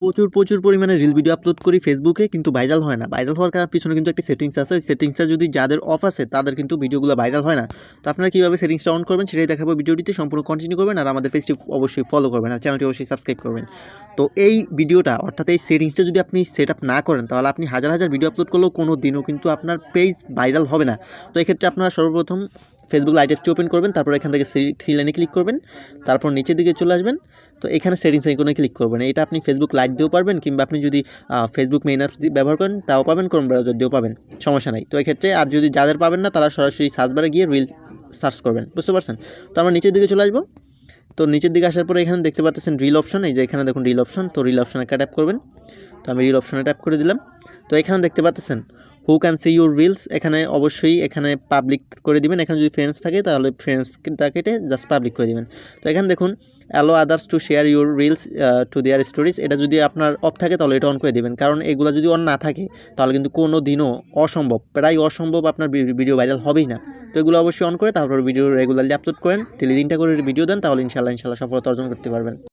প্রচুর পরিমাণে reel video upload করি ফেসবুকে, কিন্তু ভাইরাল হয় না। ভাইরাল হওয়ার পিছনে কিন্তু একটা সেটিংস আছে। ওই সেটিংসটা যদি যাদের অফ আছে তাদের কিন্তু ভিডিওগুলো ভাইরাল হয় না। তো আপনারা কীভাবে সেটিংসটা অন করবেন সেটাই দেখাবো ভিডিওটিতে, সম্পূর্ণ কন্টিনিউ করবেন আর আমাদের পেজটি অবশ্যই ফলো করবেন আর চ্যানেলটি অবশ্যই সাবস্ক্রাইব করবেন। তো এই ভিডিওটা অর্থাৎ এই সেটিংসটা যদি আপনি সেট আপ না করেন তাহলে আপনি হাজার ভিডিও আপলোড করলেও কোনো দিনও কিন্তু আপনার পেজ ভাইরাল হবে না। তো এক্ষেত্রে আপনারা সর্বপ্রথম ফেসবুক লাইট অ্যাপটি ওপেন করবেন, তারপর এখান থেকে থ্রি লাইনে ক্লিক করবেন, তারপর নিচের দিকে চলে আসবেন। তো এখানে সেটিংস আইকনে ক্লিক করবেন। এটা আপনি ফেসবুক লাইট দিয়েও পারবেন, কিংবা আপনি যদি ফেসবুক মেইন অ্যাপ ব্যবহার করেন তাও পাবেন, ক্রোম ব্রাউজার দিয়েও পাবেন, সমস্যা নাই। তো এক্ষেত্রে আর যদি যাদের পাবেন না তারা সরাসরি সার্চ বারে গিয়ে রিল সার্চ করবেন, বুঝতে পারছেন? তো আমরা নিচের দিকে চলে আসবো। তো নিচের দিকে আসার পরে এখানে দেখতে পাচ্ছেন রিল অপশন, এই যে এখানে দেখুন রিল অপশন। তো রিল অপশনে একটা ট্যাপ করবেন। তো আমি রিল অপশনে ট্যাপ করে দিলাম। তো এখানে দেখতে পাচ্ছেন who can see your reels, এখানে অবশ্যই এখানে পাবলিক করে দিবেন। এখানে যদি ফ্রেন্ডস থাকে তাহলে ফ্রেন্ডসটা কেটে জাস্ট পাবলিক করে দিবেন। তো এখানে দেখুন allow others to share your reels to their stories, এটা যদি আপনার অফ থাকে তাহলে এটা অন করে দেবেন, কারণ এগুলো যদি অন না থাকে তাহলে কিন্তু কোনো দিনও প্রায় অসম্ভব আপনার ভিডিও ভাইরাল হবেই না। তো এগুলো অবশ্যই অন করে তারপর ভিডিও রেগুলারলি আপলোড করেন, ডেলি 3টা করে ভিডিও দেন, তাহলে ইনশাল্লাহ সফলতা অর্জন করতে পারবেন।